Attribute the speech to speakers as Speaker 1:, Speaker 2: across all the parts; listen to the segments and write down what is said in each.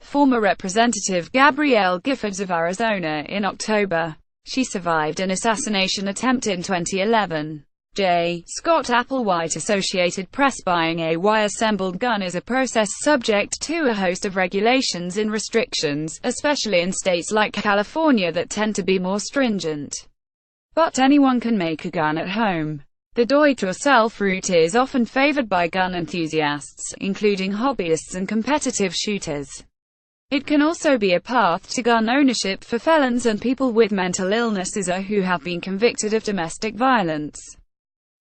Speaker 1: former Representative Gabrielle Giffords of Arizona in October. She survived an assassination attempt in 2011. J. Scott ApplewhiteAssociated Press Buying. A wire-assembled gun is a process subject to a host of regulations and restrictions, especially in states like California that tend to be more stringent. But anyone can make a gun at home. The do-it-yourself route is often favored by gun enthusiasts, including hobbyists and competitive shooters. It can also be a path to gun ownership for felons and people with mental illnesses or who have been convicted of domestic violence.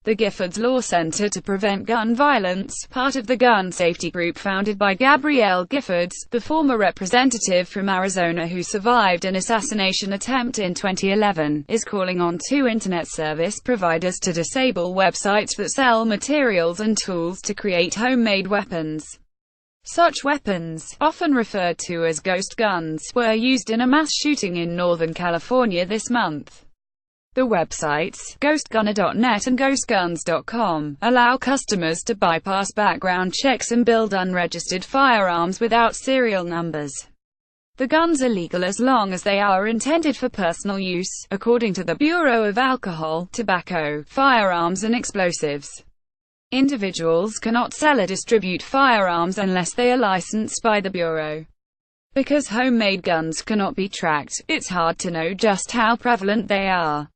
Speaker 1: The Giffords Law Center to Prevent Gun Violence, part of the gun safety group founded by Gabrielle Giffords, the former representative from Arizona who survived an assassination attempt in 2011, is calling on two internet service providers to disable websites that sell materials and tools to create homemade weapons. Such weapons, often referred to as ghost guns, were used in a mass shooting in Northern California this month. The websites, ghostgunner.net and ghostguns.com, allow customers to bypass background checks and build unregistered firearms without serial numbers. The guns are legal as long as they are intended for personal use, according to the Bureau of Alcohol, Tobacco, Firearms and Explosives. Individuals cannot sell or distribute firearms unless they are licensed by the Bureau. Because homemade guns cannot be tracked, it's hard to know just how prevalent they are.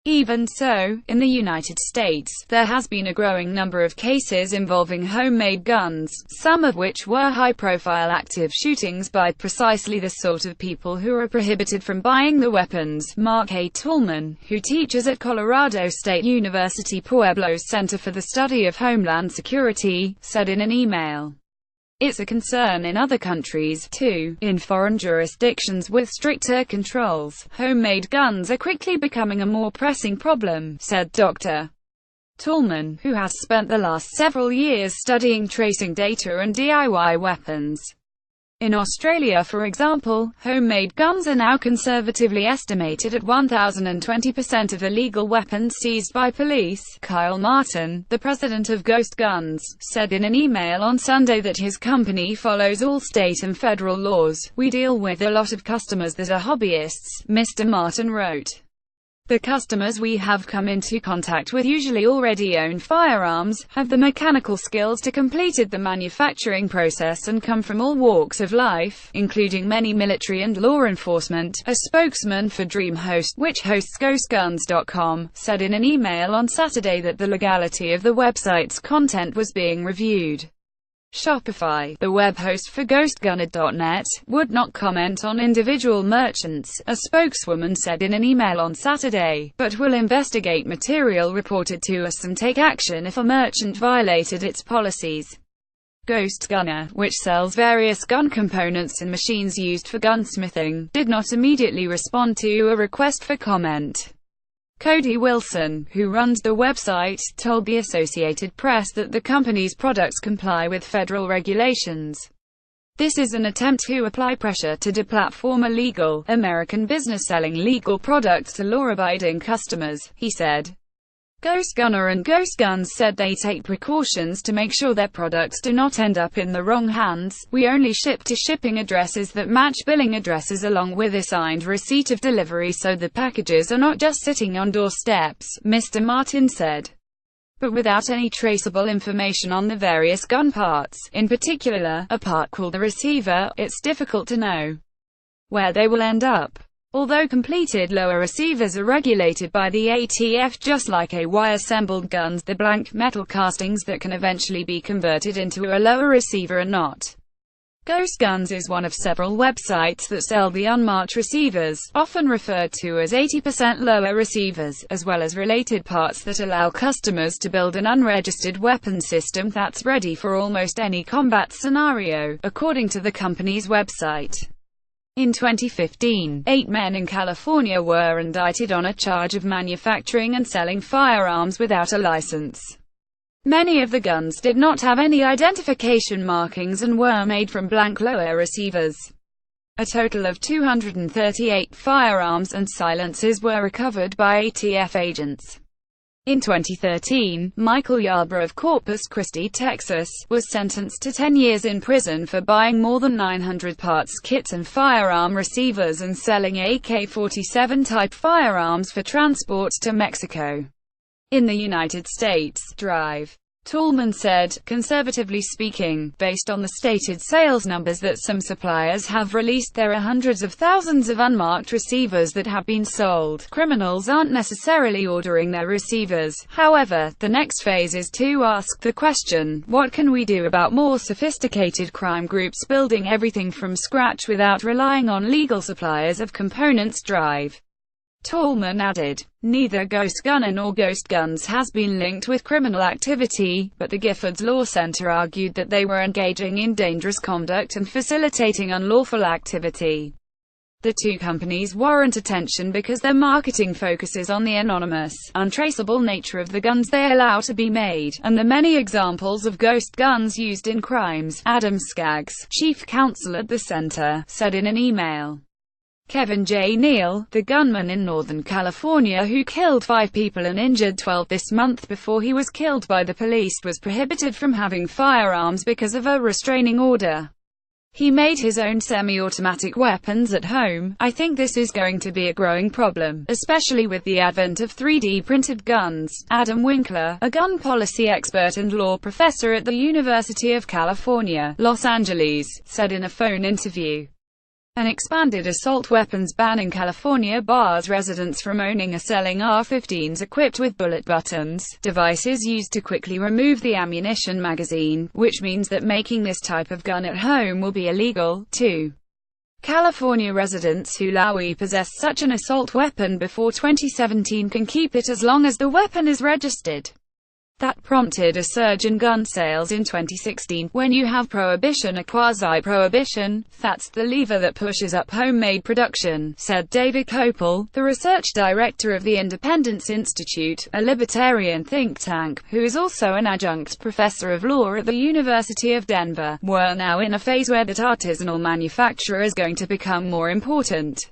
Speaker 1: Even so, in the United States, there has been a growing number of cases involving homemade guns, some of which were high-profile active shootings by precisely the sort of people who are prohibited from buying the weapons. Mark A. Tallman, who teaches at Colorado State University Pueblo's Center for the Study of Homeland Security, said in an email. It's a concern in other countries, too. In foreign jurisdictions with stricter controls, homemade guns are quickly becoming a more pressing problem, said Dr. Tallman, who has spent the last several years studying tracing data and DIY weapons. In Australia, for example, homemade guns are now conservatively estimated at 1,020% of illegal weapons seized by police. Kyle Martin, the president of Ghost Guns, said in an email on Sunday that his company follows all state and federal laws. "We deal with a lot of customers that are hobbyists," Mr. Martin wrote. The customers we have come into contact with usually already own firearms, have the mechanical skills to complete the manufacturing process and come from all walks of life, including many military and law enforcement. A spokesman for DreamHost, which hosts GhostGuns.com, said in an email on Saturday that the legality of the website's content was being reviewed. Shopify, the web host for GhostGunner.net, would not comment on individual merchants, a spokeswoman said in an email on Saturday, but will investigate material reported to us and take action if a merchant violated its policies. Ghost Gunner, which sells various gun components and machines used for gunsmithing, did not immediately respond to a request for comment. Cody Wilson, who runs the website, told the Associated Press that the company's products comply with federal regulations. "This is an attempt to apply pressure to deplatform illegal, American business selling legal products to law-abiding customers," he said. Ghost Gunner and Ghost Guns said they take precautions to make sure their products do not end up in the wrong hands. "We only ship to shipping addresses that match billing addresses along with a signed receipt of delivery so the packages are not just sitting on doorsteps," Mr. Martin said. "But without any traceable information on the various gun parts, in particular, a part called the receiver, it's difficult to know where they will end up." Although completed lower receivers are regulated by the ATF just like a wire-assembled guns, the blank metal castings that can eventually be converted into a lower receiver are not. Ghost Guns is one of several websites that sell the unmarked receivers, often referred to as 80% lower receivers, as well as related parts that allow customers to build an unregistered weapon system that's ready for almost any combat scenario, according to the company's website. In 2015, 8 men in California were indicted on a charge of manufacturing and selling firearms without a license. Many of the guns did not have any identification markings and were made from blank lower receivers. A total of 238 firearms and silencers were recovered by ATF agents. In 2013, Michael Yarbrough of Corpus Christi, Texas, was sentenced to 10 years in prison for buying more than 900 parts kits and firearm receivers and selling AK-47 type firearms for transport to Mexico. In the United States, Drive. Tallman said, "Conservatively speaking, based on the stated sales numbers that some suppliers have released, there are hundreds of thousands of unmarked receivers that have been sold. Criminals aren't necessarily ordering their receivers. However, the next phase is to ask the question, what can we do about more sophisticated crime groups building everything from scratch without relying on legal suppliers of components?" Drive. Tallman added, "Neither Ghost Gunner nor Ghost Guns has been linked with criminal activity, but the Giffords Law Center argued that they were engaging in dangerous conduct and facilitating unlawful activity. The two companies warrant attention because their marketing focuses on the anonymous, untraceable nature of the guns they allow to be made, and the many examples of ghost guns used in crimes," Adam Skaggs, chief counsel at the center, said in an email. Kevin J. Neal, the gunman in Northern California who killed 5 people and injured 12 this month before he was killed by the police, was prohibited from having firearms because of a restraining order. He made his own semi-automatic weapons at home. "I think this is going to be a growing problem, especially with the advent of 3D printed guns," Adam Winkler, a gun policy expert and law professor at the University of California, Los Angeles, said in a phone interview. An expanded assault weapons ban in California bars residents from owning or selling AR-15s equipped with bullet buttons, devices used to quickly remove the ammunition magazine, which means that making this type of gun at home will be illegal, too. California residents who possess such an assault weapon before 2017 can keep it as long as the weapon is registered. That prompted a surge in gun sales in 2016. "When you have prohibition or quasi-prohibition, that's the lever that pushes up homemade production," said David Kopel, the research director of the Independence Institute, a libertarian think tank, who is also an adjunct professor of law at the University of Denver. "We're now in a phase where that artisanal manufacture is going to become more important.